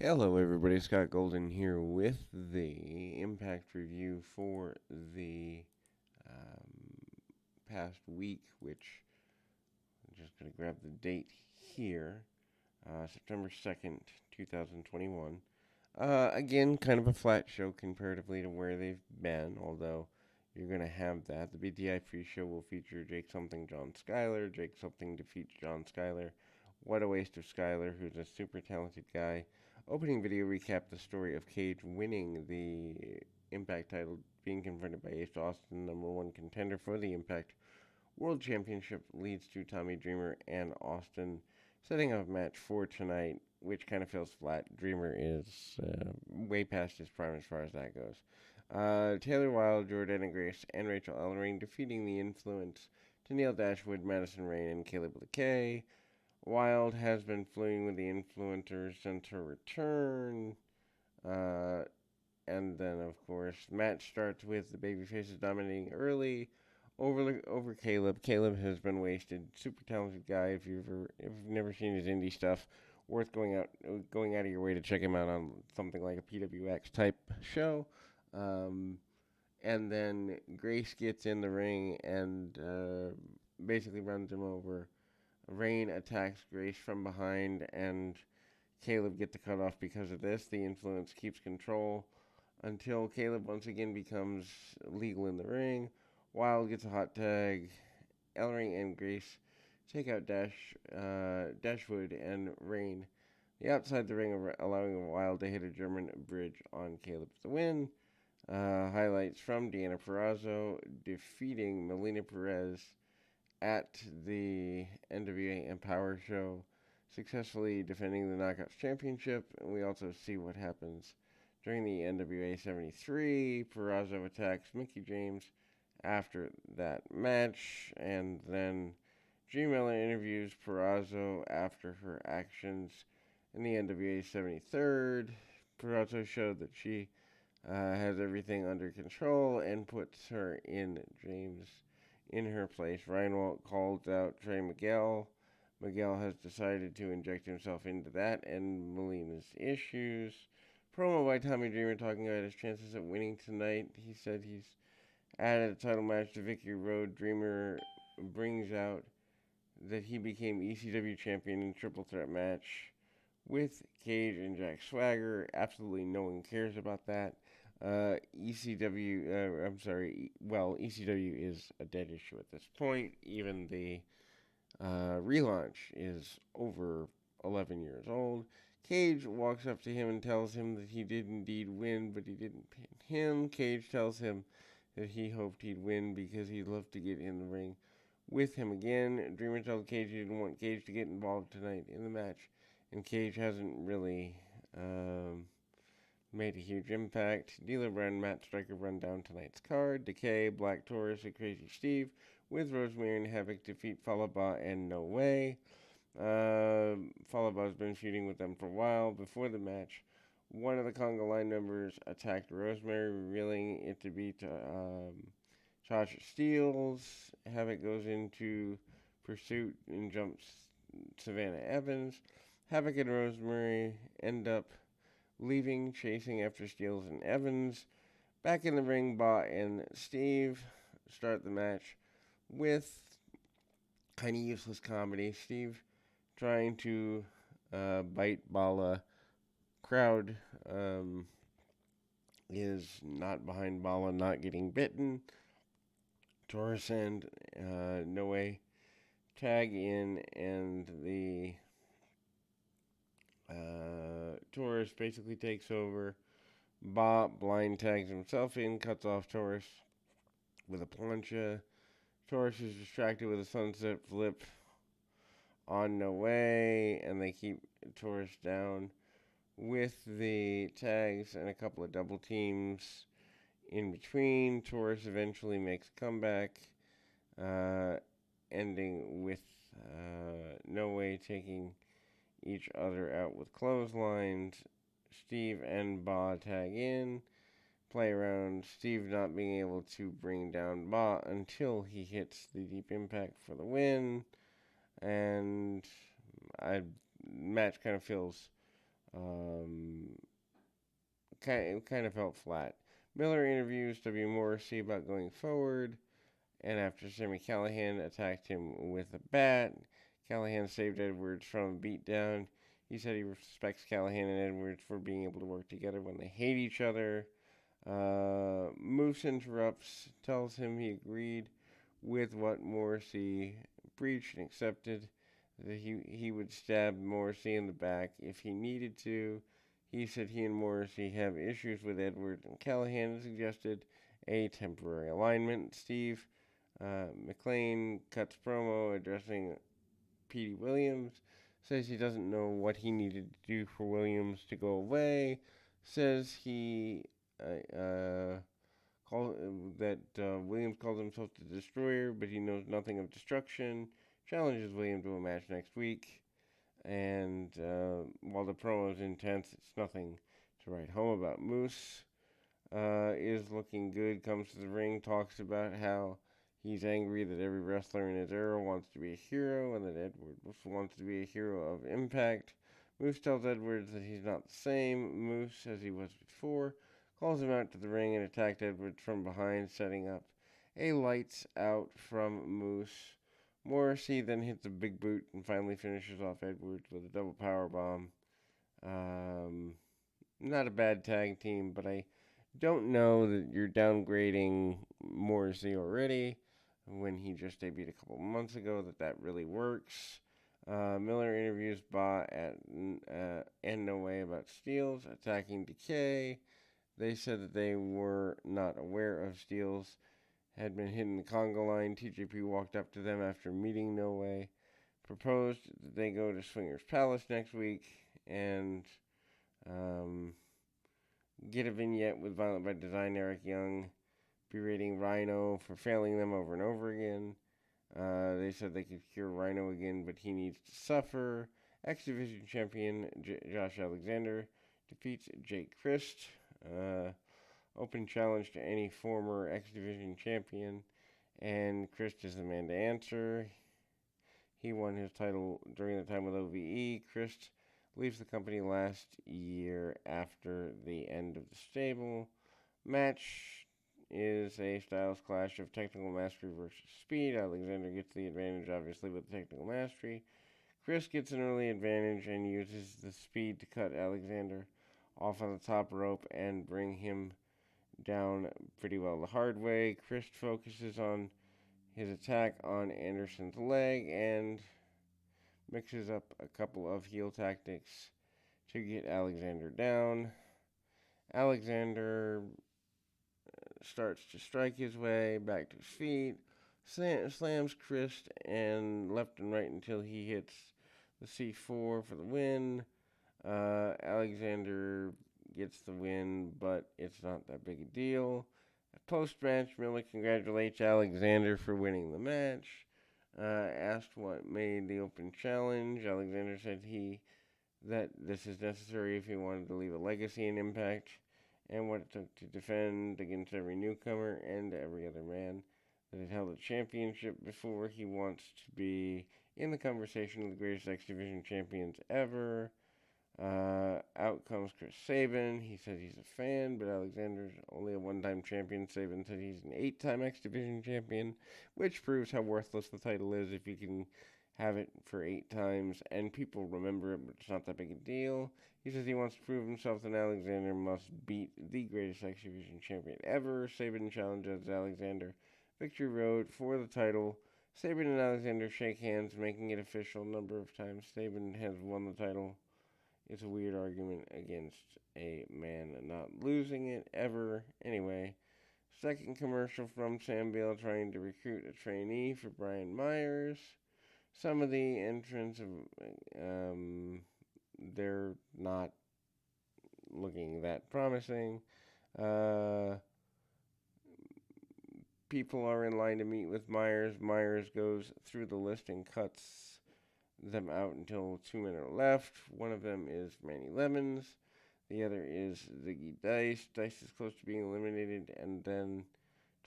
Hello, everybody. Scott Golden here with the Impact review for the past week, which I'm just going to grab the date here, September 2nd, 2021. Again, kind of a flat show comparatively to where they've been, although you're going to have that. The BTI free show will feature Jake Something John Skyler. Jake Something defeats John Skyler. What a waste of Skyler, who's a super talented guy. Opening video recapped the story of Cage winning the Impact title, being confronted by Ace Austin, number one contender for the Impact World Championship, leads to Tommy Dreamer and Austin setting up a match for tonight, which kind of feels flat. Dreamer is way past his prime as far as that goes. Taylor Wilde, Jordana Grace, and Rachel Ellering defeating the Influence to Neil Dashwood, Madison Rayne, and Caleb Decay. Wilde has been flirting with the influencers since her return. Uh, and then, of course, the match starts with the babyfaces dominating early over Caleb. Caleb has been wasted. Super talented guy. If you've never seen his indie stuff, worth going out of your way to check him out on something like a PWX type show. Um, and then Grace gets in the ring and basically runs him over. Rain attacks Grace from behind, and Caleb gets the cut off because of this. The influence keeps control until Caleb once again becomes legal in the ring. Wild gets a hot tag. Ellering and Grace take out Dashwood and Rain. The outside the ring, allowing Wild to hit a German bridge on Caleb to win. Highlights from Deanna Purrazzo defeating Melina Perez at the NWA Empower show, successfully defending the Knockouts Championship. And we also see what happens during the NWA 73. Purrazzo attacks Mickie James after that match, and then G Miller interviews Purrazzo after her actions in the NWA 73rd. Purrazzo showed that she has everything under control and puts her in James in her place. Rhino calls out Trey Miguel. Miguel has decided to inject himself into that and Melina's issues. Promo by Tommy Dreamer talking about his chances of winning tonight. He said he's added a title match to Victory Road. Dreamer brings out that he became ECW champion in a triple threat match with Cage and Jack Swagger. Absolutely no one cares about that. ECW is a dead issue at this point. Even the relaunch is over 11 years old. Cage walks up to him and tells him that he did indeed win, but he didn't pin him. Cage tells him that he hoped he'd win because he'd love to get in the ring with him again. Dreamer told Cage he didn't want Cage to get involved tonight in the match, and Cage hasn't really made a huge impact. D'Lo Brown and Matt Striker run down tonight's card. Decay, Black Taurus, and Crazy Steve with Rosemary and Havoc defeat Falaba and No Way. Falaba's been feuding with them for a while. Before the match, one of the Conga line members attacked Rosemary, revealing it to be Tasha Steelz. Havoc goes into pursuit and jumps Savannah Evans. Havoc and Rosemary end up leaving, chasing after Steelz and Evans. Back in the ring, Ba and Steve start the match with kind of useless comedy. Steve trying to bite Bala. Crowd is not behind Bala, not getting bitten. Taurus and No Way tag in, and the Taurus basically takes over. Bob blind tags himself in, cuts off Taurus with a plancha. Taurus is distracted with a sunset flip on No Way, and they keep Taurus down with the tags and a couple of double teams in between. Taurus eventually makes a comeback, ending with No Way taking each other out with clotheslines. Steve and Ba tag in, play around. Steve not being able to bring down Ba until he hits the deep impact for the win. And match kind of feels kind of felt flat. Miller interviews W. Morrissey about going forward, and after Sami Callihan attacked him with a bat, Callihan saved Edwards from a beatdown. He said he respects Callihan and Edwards for being able to work together when they hate each other. Moose interrupts, tells him he agreed with what Morrissey breached and accepted that he would stab Morrissey in the back if he needed to. He said he and Morrissey have issues with Edwards, and Callihan suggested a temporary alignment. Steve McLean cuts promo addressing Petey Williams, says he doesn't know what he needed to do for Williams to go away, says he call, that Williams calls himself the Destroyer, but he knows nothing of destruction, challenges Williams to a match next week, and while the promo is intense, it's nothing to write home about. Moose is looking good, comes to the ring, talks about how he's angry that every wrestler in his era wants to be a hero and that Edwards wants to be a hero of Impact. Moose tells Edwards that he's not the same Moose as he was before, calls him out to the ring and attacked Edwards from behind, setting up a lights out from Moose. Morrissey then hits a big boot and finally finishes off Edwards with a double power bomb. Not a bad tag team, but I don't know that you're downgrading Morrissey already when he just debuted a couple months ago, that really works. Miller interviews Ba at No Way about Steels attacking Decay. They said that they were not aware of Steels had been hitting the Congo line. TJP walked up to them after meeting No Way, proposed that they go to Swingers Palace next week and get a vignette with Violent by Design Eric Young berating Rhino for failing them over and over again. They said they could cure Rhino again, but he needs to suffer. X Division champion Josh Alexander defeats Jake Christ. Open challenge to any former X Division champion, and Christ is the man to answer. He won his title during the time with OVE. Christ leaves the company last year after the end of the stable. Match is a styles clash of technical mastery versus speed. Alexander gets the advantage, obviously, with technical mastery. Chris gets an early advantage and uses the speed to cut Alexander off on the top rope and bring him down pretty well the hard way. Chris focuses on his attack on Anderson's leg and mixes up a couple of heel tactics to get Alexander down. Alexander starts to strike his way back to his feet, slams Chris and left and right until he hits the C4 for the win. Alexander gets the win, but it's not that big a deal. Post-match, Miller congratulates Alexander for winning the match. Asked what made the open challenge. Alexander said that this is necessary if he wanted to leave a legacy in Impact, and what it took to defend against every newcomer and every other man that had held a championship before. He wants to be in the conversation of the greatest X Division champions ever. Out comes Chris Sabin. He said he's a fan, but Alexander's only a one-time champion. Sabin said he's an 8-time X Division champion, which proves how worthless the title is if you can have it for 8 times and people remember it, but it's not that big a deal. He says he wants to prove himself, and Alexander must beat the greatest X Division champion ever. Sabin challenges Alexander. Victory Road for the title. Sabin and Alexander shake hands, making it official a number of times. Sabin has won the title. It's a weird argument against a man not losing it ever. Anyway, second commercial from Sam Bale trying to recruit a trainee for Brian Myers. Some of the entrants, they're not looking that promising. People are in line to meet with Myers. Myers goes through the list and cuts them out until 2 men are left. One of them is Manny Lemons. The other is Ziggy Dice. Dice is close to being eliminated and then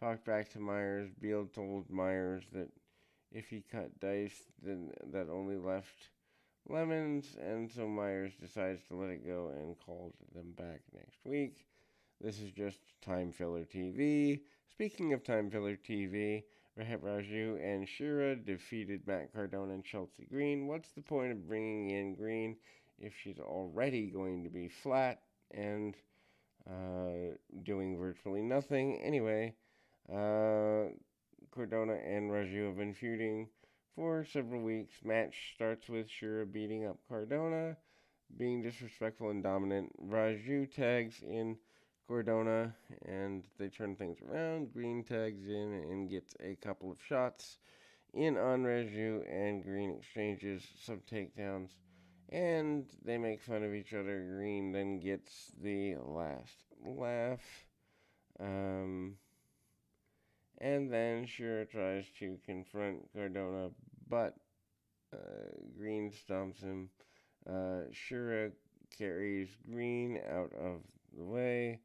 talked back to Myers. Beal told Myers that if he cut Dice, then that only left lemons, and so Myers decides to let it go and calls them back next week. This is just time filler TV. Speaking of time filler TV, Raju and Shira defeated Matt Cardona and Chelsea Green. What's the point of bringing in Green if she's already going to be flat and doing virtually nothing? Anyway, Cardona and Raju have been feuding for several weeks. Match starts with Shira beating up Cardona, being disrespectful and dominant. Raju tags in Cardona and they turn things around. Green tags in and gets a couple of shots in on Raju, and Green exchanges some takedowns and they make fun of each other. Green then gets the last laugh. Um, and then Shira tries to confront Cardona, but Green stomps him. Shira carries Green out of the way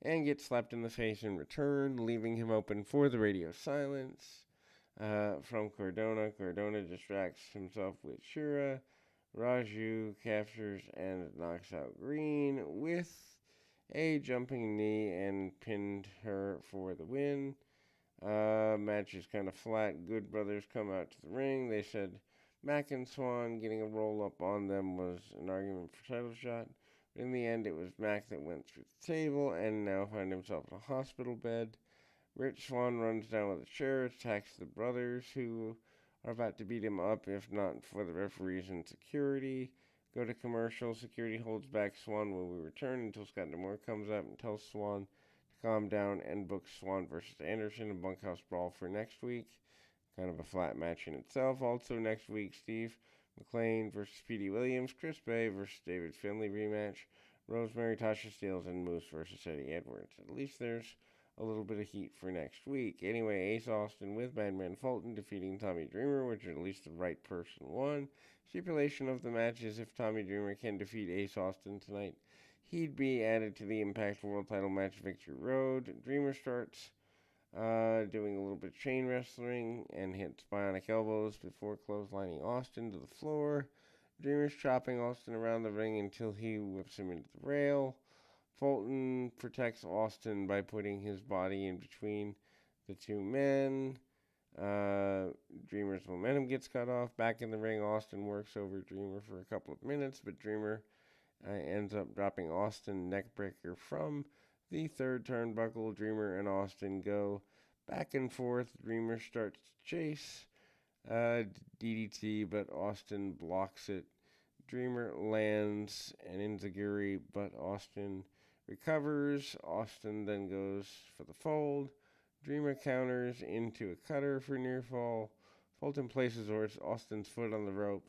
and gets slapped in the face in return, leaving him open for the radio silence from Cardona. Cardona distracts himself with Shira. Raju captures and knocks out Green with a jumping knee and pinned her for the win. Match is kind of flat. Good Brothers come out to the ring. They said Mac and Swan getting a roll up on them was an argument for title shot. But in the end, it was Mac that went through the table and now found himself in a hospital bed. Rich Swan runs down with a chair, attacks the brothers who are about to beat him up if not for the referees and security. Go to commercial. Security holds back Swan when we return until Scott D'Amore comes up and tells Swan calm down and book Swan versus Anderson in Bunkhouse Brawl for next week. Kind of a flat match in itself. Also next week, Steve McLean versus Petey Williams, Chris Bay versus David Finlay rematch, Rosemary, Tasha Steeles, and Moose versus Eddie Edwards. At least there's a little bit of heat for next week. Anyway, Ace Austin with Madman Fulton defeating Tommy Dreamer, which at least the right person won. Stipulation of the match is if Tommy Dreamer can defeat Ace Austin tonight, he'd be added to the Impact World Title match Victory Road. Dreamer starts doing a little bit of chain wrestling and hits bionic elbows before clotheslining Austin to the floor. Dreamer's chopping Austin around the ring until he whips him into the rail. Fulton protects Austin by putting his body in between the two men. Dreamer's momentum gets cut off. Back in the ring, Austin works over Dreamer for a couple of minutes, but Dreamer ends up dropping Austin neckbreaker from the third turnbuckle. Dreamer and Austin go back and forth. Dreamer starts to chase DDT, but Austin blocks it. Dreamer lands an enziguri, but Austin recovers. Austin then goes for the fold. Dreamer counters into a cutter for near fall. Fulton places Austin's foot on the rope.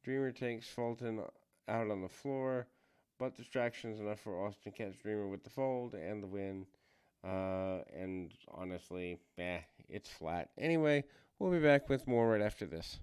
Dreamer takes Fulton out on the floor, but distraction's enough for Austin to catch Dreamer with the fold and the win. And honestly, it's flat. Anyway, we'll be back with more right after this.